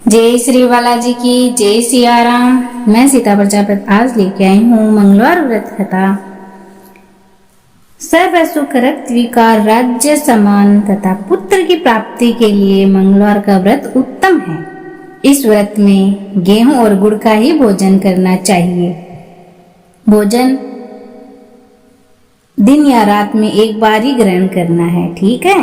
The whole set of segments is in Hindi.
जय श्री बालाजी की जय सिया राम। मैं सीता प्रजापति आज लेके आई हूँ मंगलवार व्रत कथा। सर्व सुख रक्त विकार राज्य समान तथा पुत्र की प्राप्ति के लिए मंगलवार का व्रत उत्तम है। इस व्रत में गेहूं और गुड़ का ही भोजन करना चाहिए। भोजन दिन या रात में एक बार ही ग्रहण करना है, ठीक है।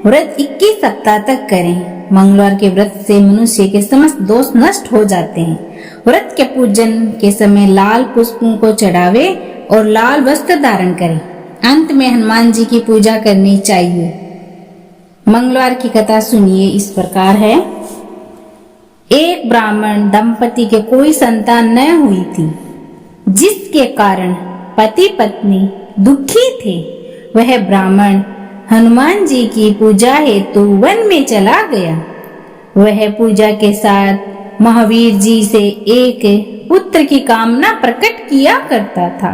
व्रत 21 सप्ताह तक करें। मंगलवार के व्रत से मनुष्य के समस्त दोष नष्ट हो जाते हैं। व्रत के पूजन के समय लाल पुष्पों को चढ़ावे और लाल वस्त्र धारण करें। अंत में हनुमान जी की पूजा करनी चाहिए। मंगलवार की कथा सुनिए, इस प्रकार है। एक ब्राह्मण दंपति के कोई संतान न हुई थी, जिसके कारण पति पत्नी दुखी थे। वह ब्राह्मण हनुमान जी की पूजा हेतु वन में चला गया। वह पूजा के साथ महावीर जी से एक पुत्र की कामना प्रकट किया करता था।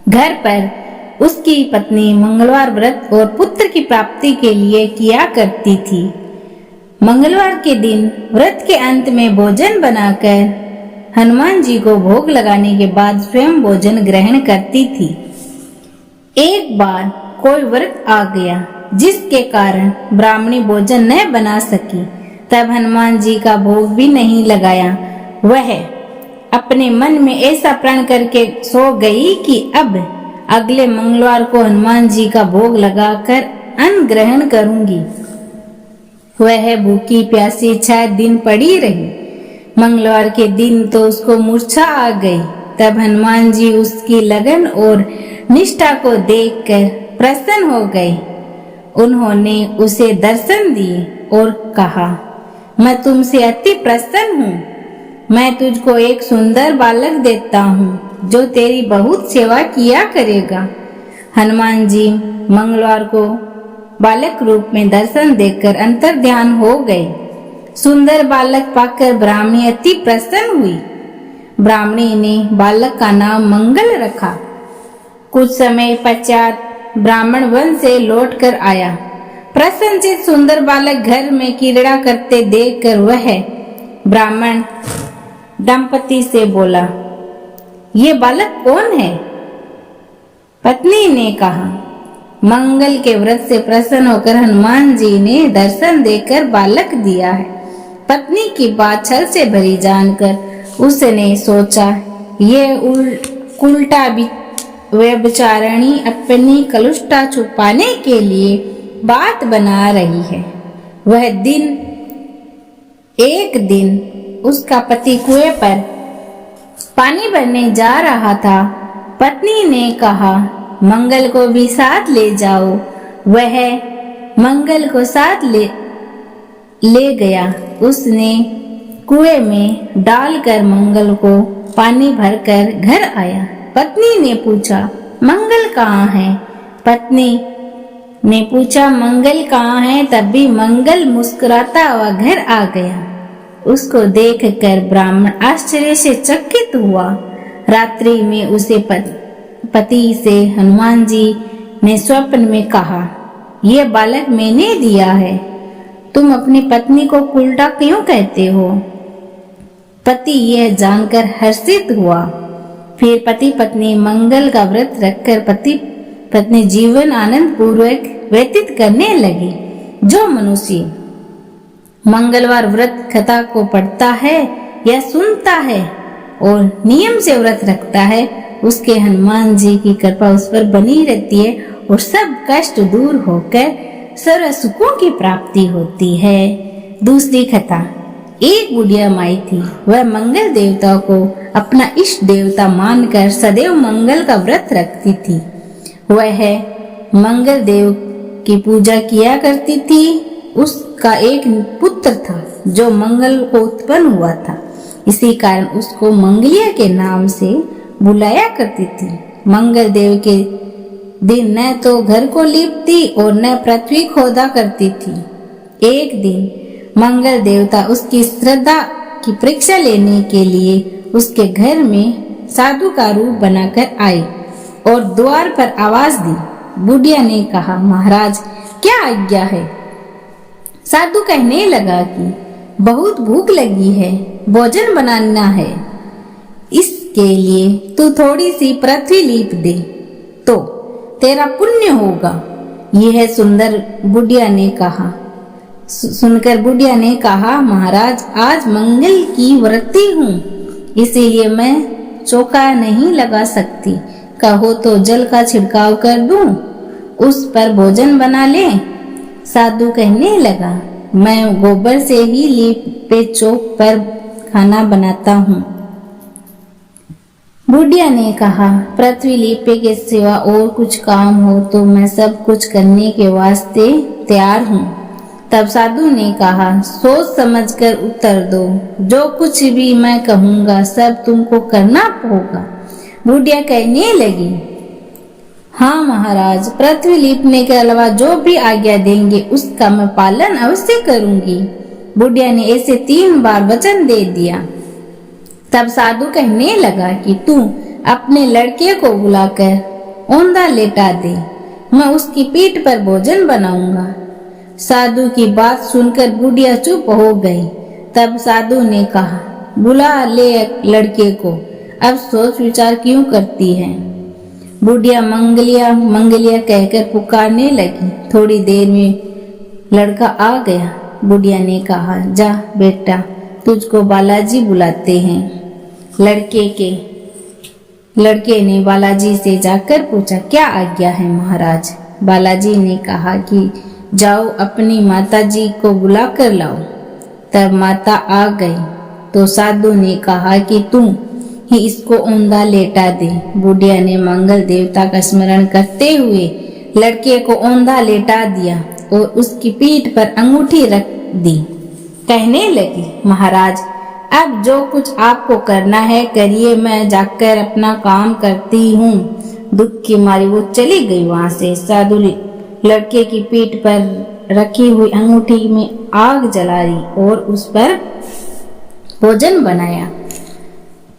घर पर उसकी पत्नी मंगलवार व्रत और पुत्र की प्राप्ति के लिए किया करती थी। मंगलवार के दिन व्रत के अंत में भोजन बनाकर हनुमान जी को भोग लगाने के बाद स्वयं भोजन ग्रहण करती थी। एक बार कोई व्रत आ गया, जिसके कारण ब्राह्मणी भोजन न बना सकी। तब हनुमान जी का भोग भी नहीं लगाया। वह अपने मन में ऐसा प्रण करके सो गई कि अब अगले मंगलवार को हनुमान जी का भोग लगाकर अन्न ग्रहण करूंगी। वह भूखी प्यासी 6 दिन पड़ी रही। मंगलवार के दिन तो उसको मूर्छा आ गई। तब हनुमान जी उसकी लगन और निष्ठा को देखकर प्रसन्न हो गए। उन्होंने उसे दर्शन दिए और कहा, मैं तुमसे अति प्रसन्न हूँ। मैं तुझको एक सुंदर बालक देता हूँ, जो तेरी बहुत सेवा किया करेगा। हनुमान जी मंगलवार को बालक रूप में दर्शन देकर अंतर ध्यान हो गए। सुंदर बालक पाकर ब्राह्मणी अति प्रसन्न हुई। ब्राह्मणी ने बालक का नाम मंगल रखा। कुछ समय पश्चात ब्राह्मण वन से लौटकर आया। प्रसन्नचित सुंदर बालक घर में क्रीड़ा करते देखकर वह ब्राह्मण दंपति से बोला, ये बालक कौन है? पत्नी ने कहा, मंगल के व्रत से प्रसन्न होकर हनुमान जी ने दर्शन देकर बालक दिया है। पत्नी की बात छल से भरी जानकर उसने सोचा, ये उल्टा व्यभिचारिणी अपनी कलुष्टता छुपाने के लिए बात बना रही है। एक दिन उसका पति कुएं पर पानी भरने जा रहा था। पत्नी ने कहा, मंगल को भी साथ ले जाओ। वह मंगल को साथ ले गया। उसने कुएं में डालकर मंगल को पानी भरकर घर आया। पत्नी ने पूछा, मंगल कहाँ है? पत्नी ने पूछा, मंगल कहाँ है? तभी मंगल मुस्कुराता हुआ घर आ गया। उसको देखकर ब्राह्मण आश्चर्य से चकित हुआ। रात्रि में उसे पति से हनुमान जी ने स्वप्न में कहा, ये बालक मैंने दिया है। तुम अपनी पत्नी को उल्टा क्यों कहते हो? पति यह जानकर हर्षित हुआ। फिर पति पत्नी मंगल का व्रत रखकर पति पत्नी जीवन आनंद पूर्वक व्यतीत करने लगे। जो मनुष्य मंगलवार व्रत कथा को पढ़ता है या सुनता है और नियम से व्रत रखता है, उसके हनुमान जी की कृपा उस पर बनी रहती है और सब कष्ट दूर होकर सर्व सुखों की प्राप्ति होती है। दूसरी कथा। एक बुढ़िया माई थी। वह मंगल देवता को अपना इष्ट देवता मानकर सदैव मंगल का व्रत रखती थी। वह मंगल देव की पूजा किया करती थी। उसका एक पुत्र था जो मंगल को उत्पन्न हुआ था। इसी कारण उसको मंगलिया के नाम से बुलाया करती थी। मंगल देव के दिन न तो घर को लीपती और न पृथ्वी खोदा करती थी। एक दिन मंगल देवता उसकी श्रद्धा की परीक्षा लेने के लिए उसके घर में साधु का रूप बनाकर आए और द्वार पर आवाज दी। बुढ़िया ने कहा, महाराज क्या आज्ञा है? साधु कहने लगा कि बहुत भूख लगी है, भोजन बनाना है। इसके लिए तू थोड़ी सी पृथ्वी लीप दे तो तेरा पुण्य होगा। यह सुंदर बुढ़िया ने कहा। सुनकर बुढ़िया ने कहा, महाराज आज मंगल की व्रती हूँ, इसीलिए मैं चौका नहीं लगा सकती। कहो तो जल का छिड़काव कर दूं, उस पर भोजन बना ले। साधु कहने लगा, मैं गोबर से ही लीपे चौक पर खाना बनाता हूँ। बुढ़िया ने कहा, पृथ्वी लीपे के सिवा और कुछ काम हो तो मैं सब कुछ करने के वास्ते तैयार हूँ। तब साधु ने कहा, सोच समझकर उत्तर दो, जो कुछ भी मैं कहूँगा सब तुमको करना होगा। बुढ़िया कहने लगी, हाँ महाराज, पृथ्वी लीपने के अलावा जो भी आज्ञा देंगे उसका मैं पालन अवश्य करूंगी। बुढ़िया ने ऐसे 3 बार वचन दे दिया। तब साधु कहने लगा कि तू अपने लड़के को बुलाकर औंधा लेटा दे, मैं उसकी पीठ पर भोजन बनाऊंगा। साधु की बात सुनकर बुढ़िया चुप हो गई। तब साधु ने कहा, बुला ले लड़के को, अब सोच विचार क्यों करती है। बुढ़िया मंगलिया मंगलिया कहकर पुकारने लगी। थोड़ी देर में लड़का आ गया। बुढ़िया ने कहा, जा बेटा, तुझको बालाजी बुलाते हैं। लड़के ने बालाजी से जाकर पूछा, क्या आज्ञा है महाराज। बालाजी ने कहा कि जाओ अपनी माता जी को बुला कर लाओ। तब माता आ गई तो साधु ने कहा कि तू ही इसको औंधा लेटा दे। बुढ़िया ने मंगल देवता का स्मरण करते हुए लड़के को औंधा लेटा दिया और उसकी पीठ पर अंगूठी रख दी। कहने लगी, महाराज अब जो कुछ आपको करना है करिए, मैं जाकर अपना काम करती हूँ। दुख की मारी वो चली गई वहां से। साधु लड़के की पीठ पर रखी हुई अंगूठी में आग जलाई और उस पर भोजन बनाया।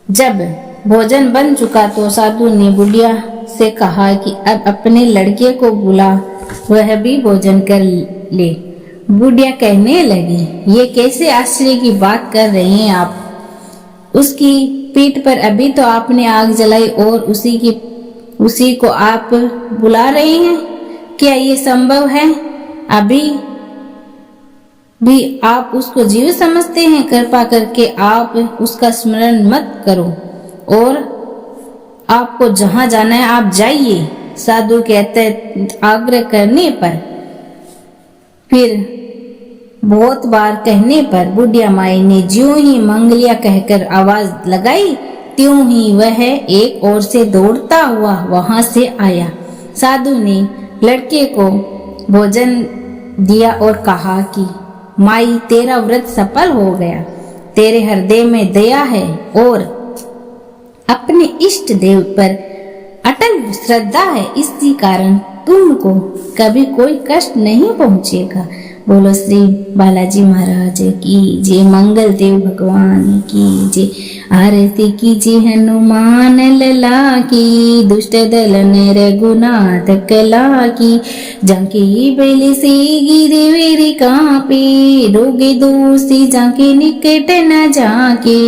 जब भोजन बन चुका तो साधु ने बुढ़िया से कहा कि अब अपने लड़के को बुला, वह भी भोजन कर ले। बुढ़िया कहने लगी, ये कैसे आश्चर्य की बात कर रहे हैं आप। उसकी पीठ पर अभी तो आपने आग जलाई और उसी को आप बुला रहे हैं, क्या ये संभव है। अभी भी आप उसको जीव समझते हैं। कृपा करके आप उसका स्मरण मत करो और आपको जहां जाना है आप जाइए। साधु कहते आग्रह करने पर, फिर बहुत बार कहने पर बुढ़िया माई ने ज्यों ही मंगलिया कहकर आवाज लगाई, त्यों ही वह एक ओर से दौड़ता हुआ वहां से आया। साधु ने लड़के को भोजन दिया और कहा कि माई तेरा व्रत सफल हो गया, तेरे हृदय में दया है और अपने इष्ट देव पर अटल श्रद्धा है, इसी कारण तुमको कभी कोई कष्ट नहीं पहुंचेगा। बोलो श्री बालाजी महाराज की जय, मंगल देव भगवान की जय, आरती कीजिए हनुमान लला की, दुष्ट दल रघुनाथ कला की, जाके बेली से गिरवेरी कापे, रोगे दोषी जाके निकट न जाके,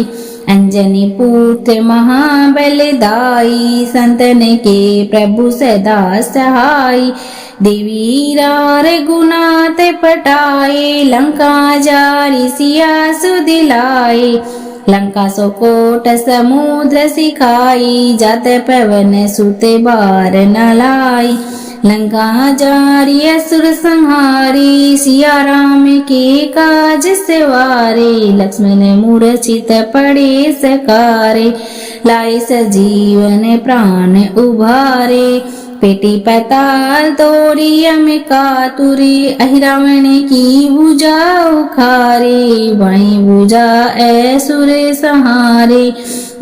अंजनी पुत्र महाबल दाई, संतन के प्रभु सदा सहाय, देवी रघुनाथ पटाए, लंका जारी सिया सुदिलाए, लंका सो कोट समुद्र सिखाई, जात पवन सुते बार न लाई, लंका जारी असुर संहारी, सिया राम के काज सवारे, लक्ष्मण मूर्छित पड़े सकारे, लाए सजीवन प्राण उभारे, पेटी पताल तोड़ी अमिका तुरी, अहिरावण की भुजा उखारे, बाई भुजा ऐसुर सहारे,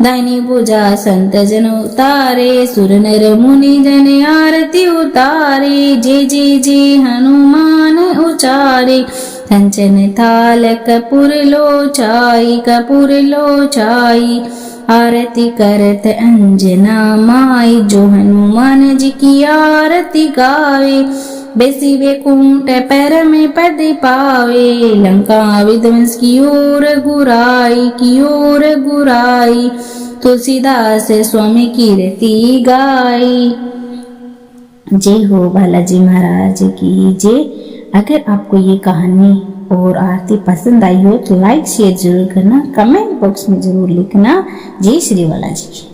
दाहिनी भुजा संत जन उतारे, सुर नर मुनि जन आरती उतारे, जे जे जे हनुमान उचारे, कंचन थाल कपूर लो छाई, आरती करत अंजना माई, जो हनुमान जी की आरती गावे, बेसी बेकुंठ पैर में पद पावे, लंका विध्वंस की ओर गुराई, तुलसीदास स्वामी कीर्ति गाई। जय हो बालाजी महाराज की जय। अगर आपको ये कहानी और आरती पसंद आई हो तो लाइक शेयर जरूर करना, कमेंट बॉक्स में जरूर लिखना। जय श्री बालाजी की।